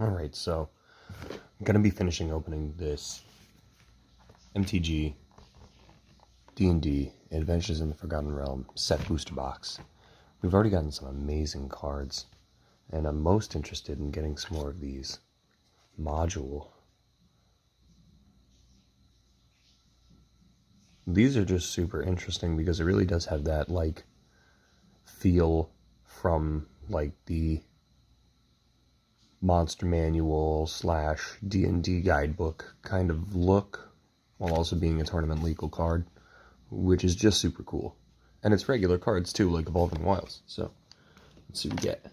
Alright, so I'm going to be finishing opening this MTG D&D Adventures in the Forgotten Realm set booster box. We've already gotten some amazing cards, and I'm most interested in getting some more of these module. These are just super interesting because it really does have that like feel from like the monster manual / D&D guidebook kind of look, while also being a tournament legal card, which is just super cool. And it's regular cards too, like Evolving Wilds. So let's see what we get.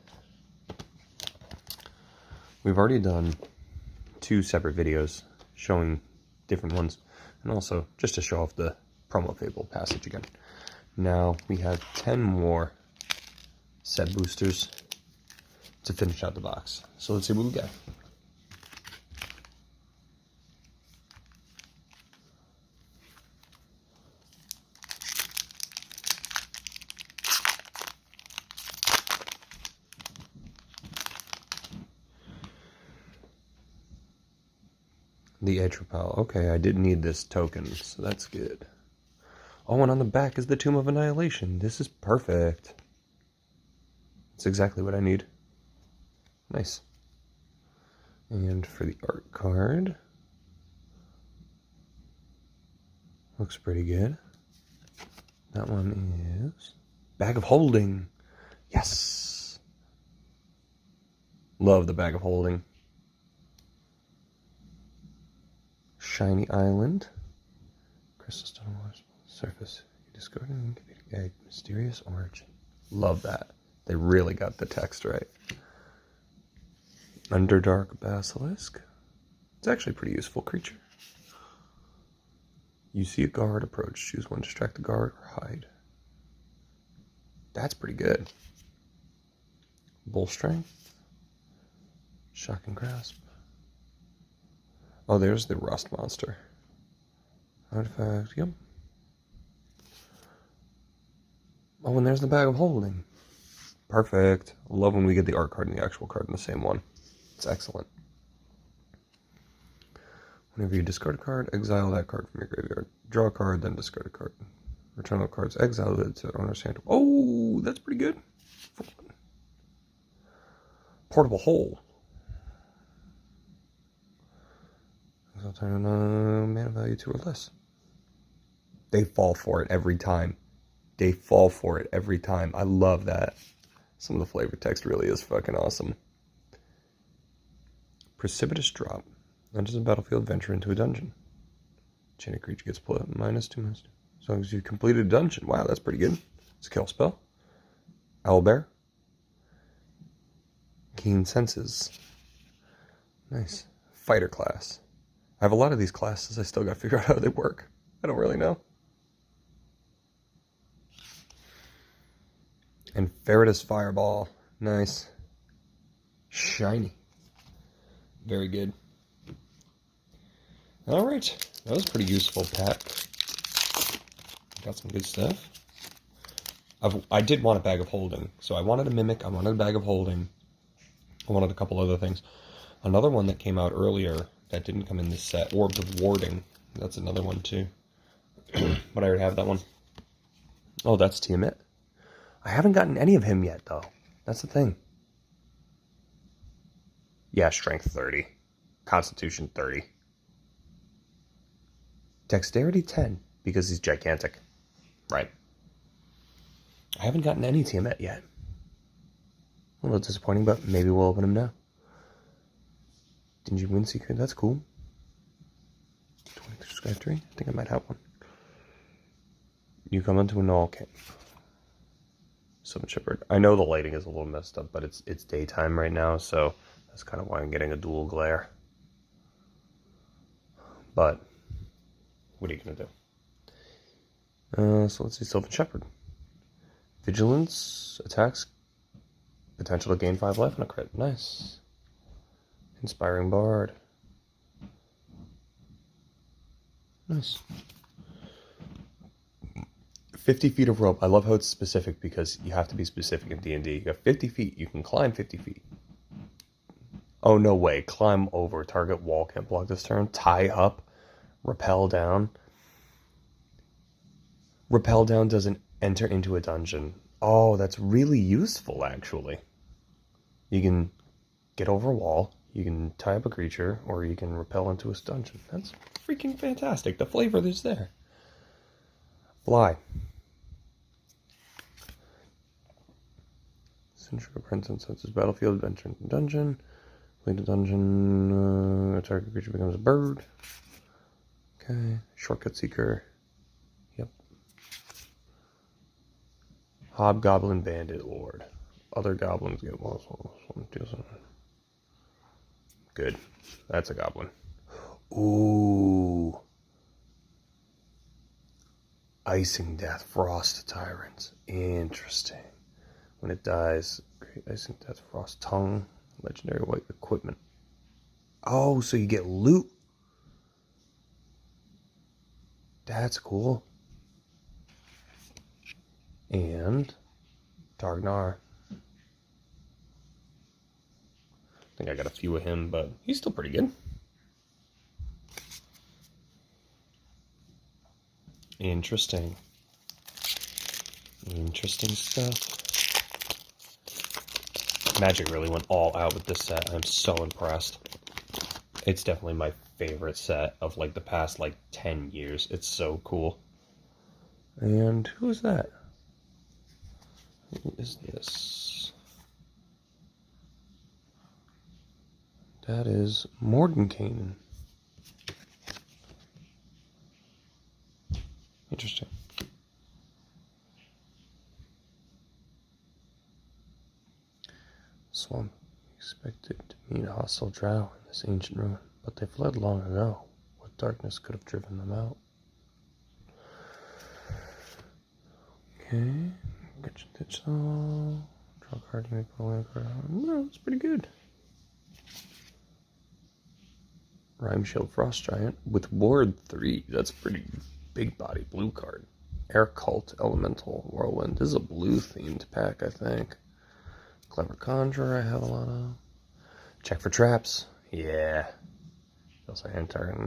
We've already done 2 separate videos showing different ones, and also just to show off the promo Fable passage again. Now we have 10 more set boosters to finish out the box. So let's see what we get. The Atropal. Okay, I didn't need this token, so that's good. Oh, and on the back is the Tomb of Annihilation. This is perfect. It's exactly what I need. Nice. And for the art card, looks pretty good. That one is Bag of Holding. Yes. Love the Bag of Holding. Shiny Island. Crystal Stone Water Surface. You discovered an incubating egg. Mysterious origin. Love that. They really got the text right. Underdark Basilisk. It's actually a pretty useful creature. You see a guard approach. Choose one to distract the guard or hide. That's pretty good. Bull Strength. Shocking Grasp. Oh, there's the Rust monster. Artifact, yep. Oh, and there's the Bag of Holding. Perfect. I love when we get the art card and the actual card in the same one. It's excellent. Whenever you discard a card, exile that card from your graveyard. Draw a card, then discard a card. Return all cards exiled to owner's hand. Oh, that's pretty good. Portable Hole. Mana value 2 or less. They fall for it every time. They fall for it every time. I love that. Some of the flavor text really is fucking awesome. Precipitous Drop. Enters the battlefield, venture into a dungeon. Chain creature gets -2/-2. As long as you completed a dungeon. Wow, that's pretty good. It's a kill spell. Owlbear. Keen Senses. Nice. Fighter class. I have a lot of these classes. I still got to figure out how they work. I don't really know. And Ferretus Fireball. Nice. Shiny. Very good. Alright. That was a pretty useful pack. Got some good stuff. I did want a Bag of Holding. So I wanted a Mimic. I wanted a Bag of Holding. I wanted a couple other things. Another one that came out earlier that didn't come in this set. Orbs of Warding. That's another one too. But I already have that one. Oh, that's Tiamat. I haven't gotten any of him yet, though. That's the thing. Yeah, Strength 30. Constitution 30. Dexterity 10, because he's gigantic. Right. I haven't gotten any Tiamat yet. A little disappointing, but maybe we'll open him now. Dingy Windseeker, that's cool. 23 Sky 3, I think I might have one. You come into a null camp. Sylvan Shepherd. I know the lighting is a little messed up, but it's daytime right now, so that's kind of why I'm getting a dual glare. But what are you going to do? So let's see, Sylvan Shepherd. Vigilance, attacks, potential to gain 5 life and a crit. Nice. Inspiring Bard. Nice. 50 feet of rope. I love how it's specific because you have to be specific in D&D. You have 50 feet. You can climb 50 feet. Oh, no way. Climb over. Target wall can't block this turn. Tie up. Rappel down. Rappel down doesn't enter into a dungeon. Oh, that's really useful, actually. You can get over a wall, you can tie up a creature, or you can rappel into a dungeon. That's freaking fantastic. The flavor is there. Fly. Central Prince and senses battlefield, venture into dungeon. Lead the dungeon, target creature becomes a bird. Okay. Shortcut Seeker. Yep. Hobgoblin Bandit Lord. Other goblins get one, two, seven. Good. That's a goblin. Ooh. Icing Death, Frost Tyrants. Interesting. When it dies, great Icing Death, Frost Tongue, legendary white equipment. Oh, so you get loot. That's cool. And Targnar. I think I got a few of him, but he's still pretty good. Interesting. Interesting stuff. Magic really went all out with this set. I'm so impressed. It's definitely my favorite set of like the past like 10 years. It's so cool. And who is that? Who is this? That is Mordenkainen. Interesting. Swamp expected to meet a hostile drow in this ancient ruin, but they fled long ago. What darkness could have driven them out? Okay. Get your digital. Draw a card to make a land card. No, that's pretty good. Rhyme Shield Frost Giant with Ward 3. That's a pretty big body blue card. Air Cult Elemental Whirlwind. This is a blue themed pack, I think. Clever Conjurer, I have a lot of. Check for traps. Yeah. Also hand target.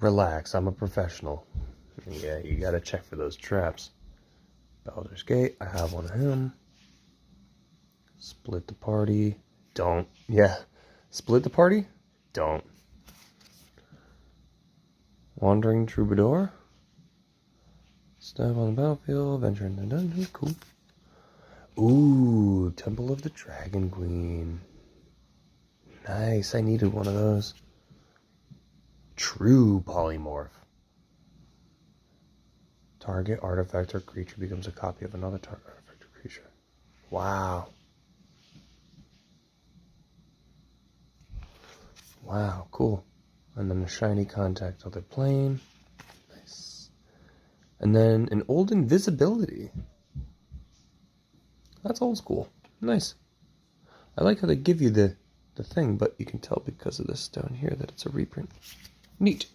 Relax, I'm a professional. Yeah, you gotta check for those traps. Baldur's Gate, I have one of him. Split the party. Don't. Yeah. Split the party? Don't. Wandering Troubadour. Stab on the battlefield. Venture into dungeon. Cool. Ooh, Temple of the Dragon Queen. Nice. I needed one of those. True Polymorph. Target artifact or creature becomes a copy of another target artifact or creature. Wow. Wow, cool. And then a shiny contact other plane. Nice. And then an old invisibility. That's old school. Nice. I like how they give you the thing, but you can tell because of this down here that it's a reprint. Neat.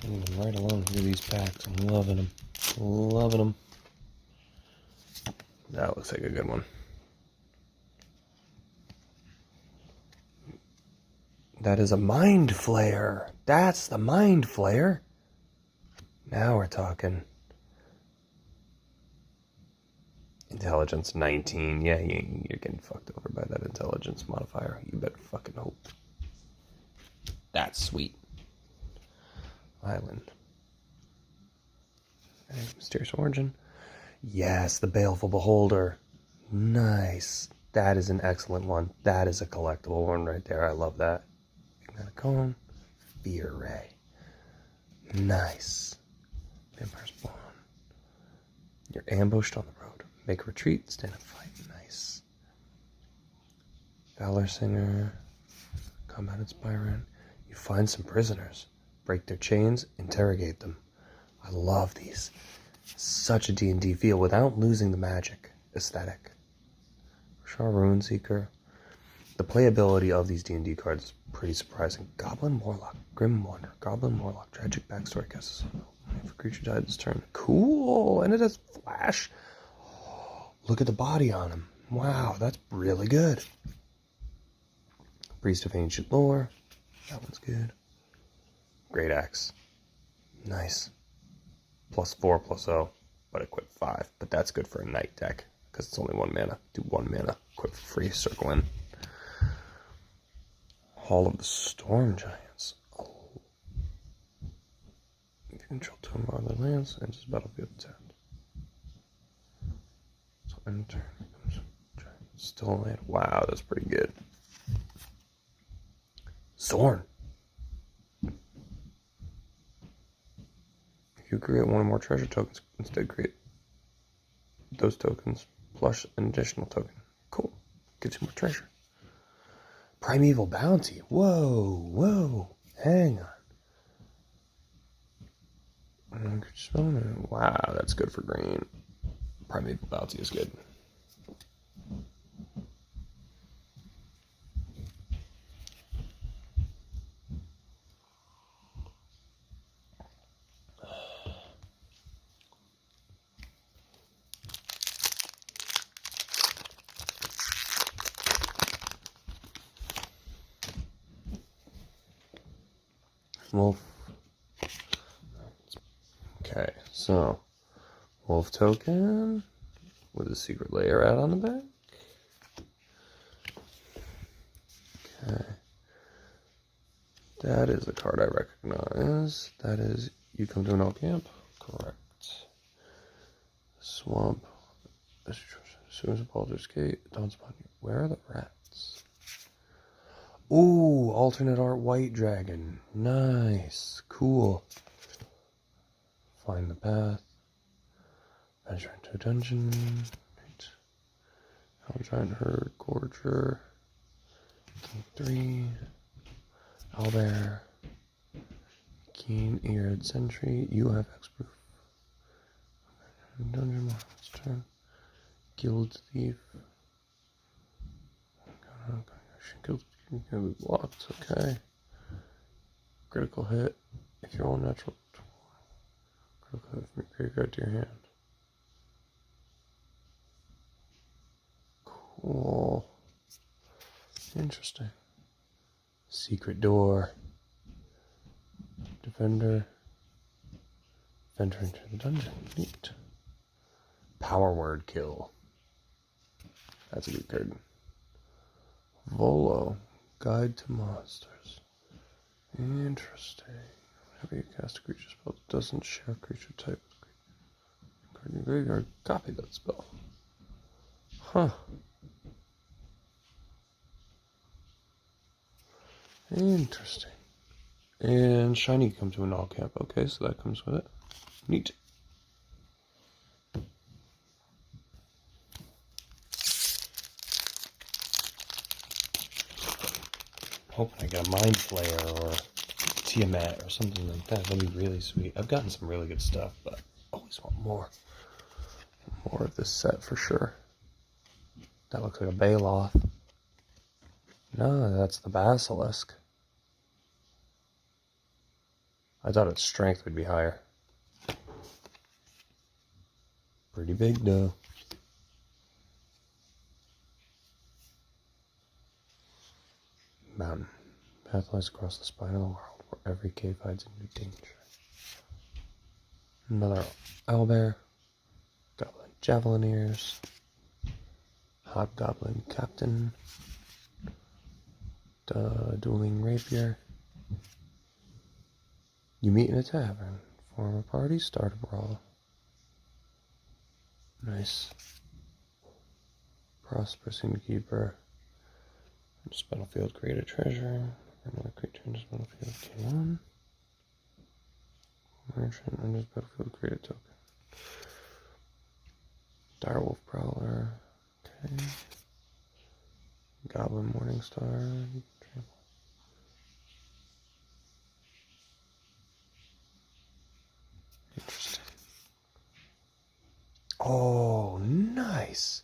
Moving right along through these packs. I'm loving them. Loving them. That looks like a good one. That is a Mind Flayer. That's the Mind Flayer. Now we're talking. Intelligence 19. Yeah, you're getting fucked over by that intelligence modifier. You better fucking hope. That's sweet. Island. Okay, Mysterious Origin. Yes, the Baleful Beholder. Nice. That is an excellent one. That is a collectible one right there. I love that. Magnetic Cone. Fear Ray. Nice. Vampire's Spawn. You're ambushed on the road. Make a retreat. Stand and fight. Nice. Valor Singer. Combat Inspiring. You find some prisoners. Break their chains. Interrogate them. I love these. Such a D&D feel without losing the magic aesthetic. Shar Runeseeker. The playability of these D&D cards is pretty surprising. Goblin Warlock, Grim Wonder, Goblin Warlock, Tragic Backstory Guesses. If a creature died this turn. Cool! And it has flash. Look at the body on him. Wow, that's really good. Priest of Ancient Lore. That one's good. Great Axe. Nice. +4/+0, but equip 5. But that's good for a night deck, because it's only 1 mana. Do 1 mana. Equip free, circle in. Hall of the Storm Giants. Oh. If you control 2 more other lands, enters battlefield tapped. So enter. Still a land. Wow, that's pretty good. Zorn. If you create 1 or more treasure tokens, instead create those tokens plus an additional token. Cool. Gets you more treasure. Primeval Bounty. Whoa, whoa. Hang on. Wow, that's good for green. Primeval Bounty is good. Wolf. Okay, so wolf token with a secret layer out on the back. Okay. That is a card I recognize. That is You Come to an All Camp. Correct. Swamp. As soon as a Baldur's Gate dawns upon you. Where are the rats? Ooh, alternate art white dragon. Nice. Cool. Find the path. Venture into a dungeon. Right. Hell Giant Herd. Gorger. King 3. Owlbear. Keen-eared Sentry. You have X-Proof. Dungeon Monster's turn. Guild Thief. Guild Thief. Blocked. Okay. Critical hit. If you roll natural. Critical hit from your graveyard to your hand. Cool. Interesting. Secret Door. Defender. Enter into the dungeon. Neat. Power Word Kill. That's a good card. Volo. Guide to Monsters. Interesting. Whenever you cast a creature spell that doesn't share creature type with a card in your graveyard, copy that spell. Huh. Interesting. And Shiny comes to an all cap. Okay, so that comes with it. Neat. Hoping I get a Mind Flayer or Tiamat or something like that. That'd be really sweet. I've gotten some really good stuff, but I always want more. More of this set for sure. That looks like a Baloth. No, that's the Basilisk. I thought its strength would be higher. Pretty big though. Mountain. Path lies across the spine of the world, where every cave hides a new danger. Another owlbear. Goblin Javelineers. Hobgoblin Captain. Dueling Rapier. You meet in a tavern. Form a party, start a brawl. Nice. Prosperous Innkeeper. This battlefield, create a treasure. Another creature in this battlefield, K1. Merchant in this battlefield, create a token. Direwolf Prowler. Okay. Goblin Morningstar. Interesting. Oh, nice.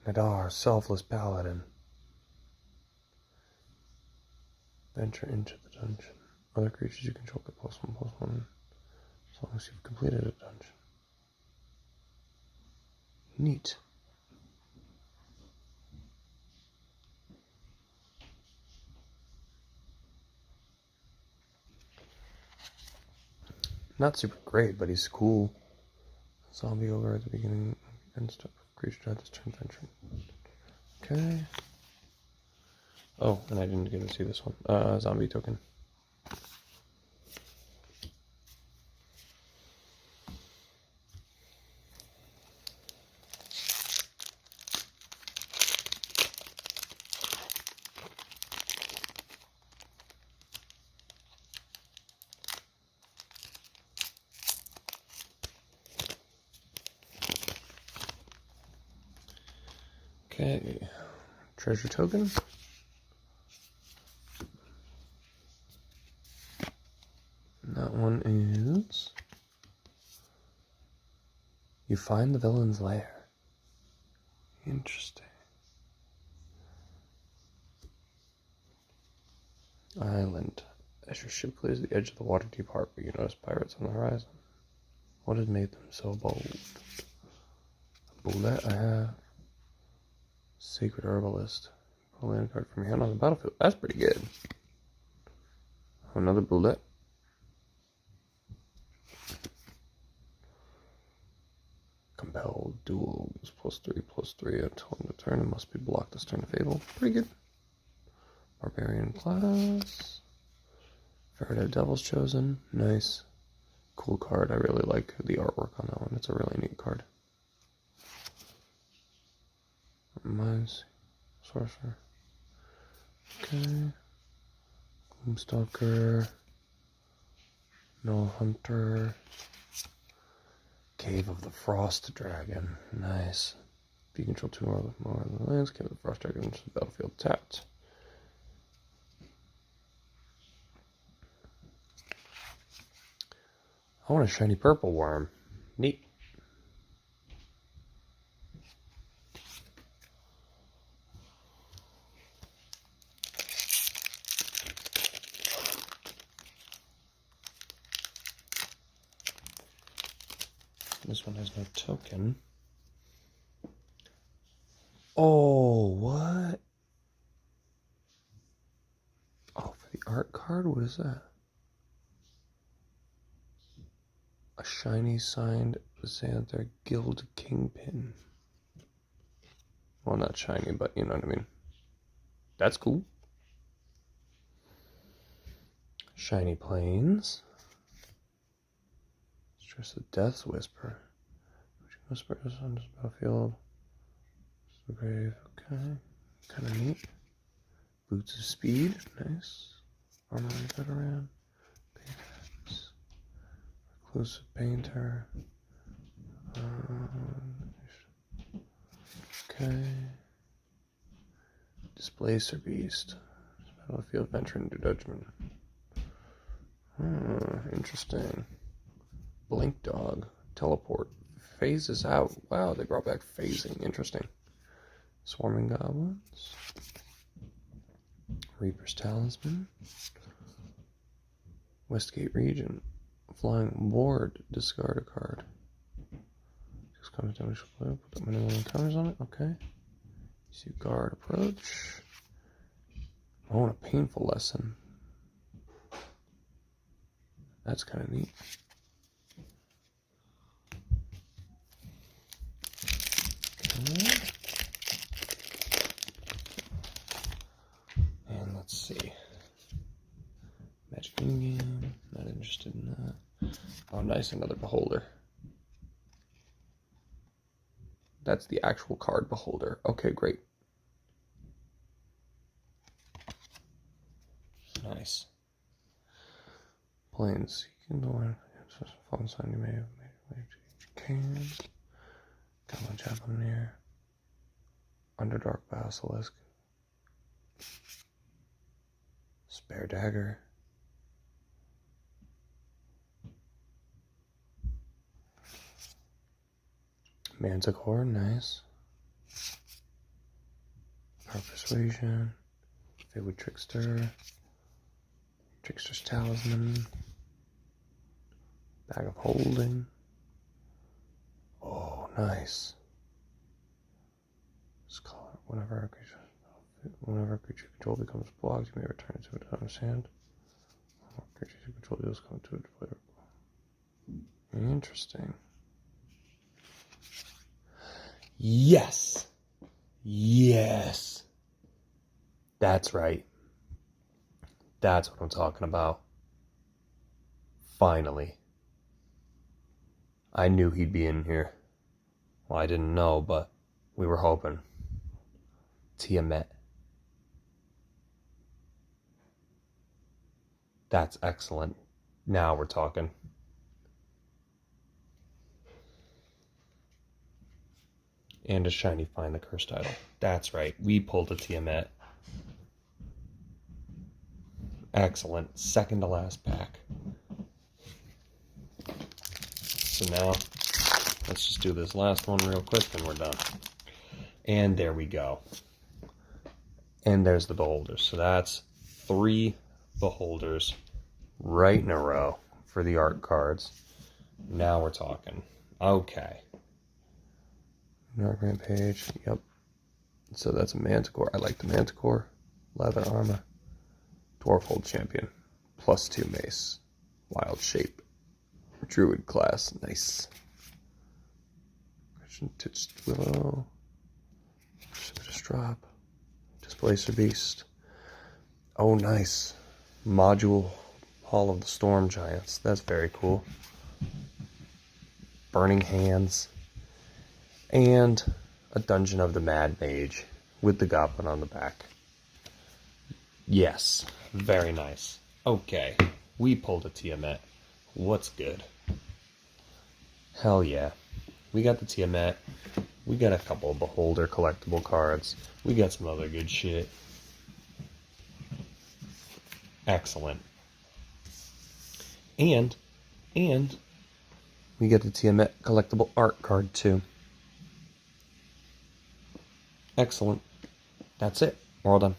Nadar, Selfless Paladin. Venture into the dungeon. Other creatures you control get +1/+1. As long as you've completed a dungeon. Neat. Not super great, but he's cool. Zombie over at the beginning and stuff. Creature died this turn venture. Okay. Oh, and I didn't get to see this one. Zombie token. Okay. Treasure token. And that one is... You find the villain's lair. Interesting. Island. As your ship clears the edge of the water deep harbor, you notice pirates on the horizon. What has made them so bold? A bullet I have. Sacred Herbalist. Pull a land card from your hand on the battlefield. That's pretty good. Another bullet. Compelled duel. +3/+3 until end of turn. It must be blocked this turn. Fable. Pretty good. Barbarian class. Faraday Devil's Chosen. Nice. Cool card. I really like the artwork on that one. It's a really neat card. Mine's Sorcerer. Okay. Gloomstalker. No Hunter. Cave of the Frost Dragon. Nice. If you control 2 or more of the lands, Cave of the Frost Dragon into the battlefield tapped. I want a shiny purple worm. Neat. This one has no token. Oh, what? Oh, for the art card? What is that? A shiny signed Xanther Guild Kingpin. Well, not shiny, but you know what I mean. That's cool. Shiny Plains. Stress of Death's Whisper. Whisper is on this battlefield. The grave. Okay. Kind of neat. Boots of Speed. Nice. Armory Veteran. Painters. Reclusive Painter. Okay. Displacer Beast. Battlefield Veteran to Judgment. Interesting. Blink Dog. Teleport. Phases out. Wow, they brought back phasing. Interesting. Swarming Goblins. Reaper's Talisman. Westgate Region. Flying Ward. Discard a card. Just comes damage. Put that many encounters on it. Okay. See guard approach. I want a painful lesson. That's kind of neat. Okay. And let's see. Magic Game. Not interested in that. Oh, nice. Another Beholder. That's the actual card Beholder. Okay, great. Nice. Plains. You can go on. Fallen sign you may have made. Can. Goblin Chaplain. Underdark Basilisk. Spare Dagger. Manticore, nice. Power Persuasion. Fabled Trickster. Trickster's Talisman. Bag of Holding. Oh, nice. Whenever a creature you control becomes blocked, you may return it to it on his hand. Creatures you control deals come to it. Interesting. Yes. Yes. That's right. That's what I'm talking about. Finally. I knew he'd be in here. Well, I didn't know, but we were hoping. Tiamat. That's excellent. Now we're talking. And a shiny Find the Curse title. That's right. We pulled a Tiamat. Excellent. Second to last pack. So now, let's just do this last one real quick, and we're done. And there we go. And there's the beholders. So that's 3 beholders right in a row for the art cards. Now we're talking. Okay. Dark Rampage. Yep. So that's a Manticore. I like the Manticore. Leather armor. Dwarfhold Champion. +2 mace. Wild shape. Druid class. Nice. Titched Willow. Just drop. Displacer Beast. Oh, nice. Module Hall of the Storm Giants. That's very cool. Burning Hands. And a Dungeon of the Mad Mage with the Goblin on the back. Yes. Very nice. Okay. We pulled a Tiamat. What's good? Hell yeah. We got the Tiamat. We got a couple of Beholder collectible cards. We got some other good shit. Excellent. And we get the Tiamat collectible art card too. Excellent. That's it. We're all done.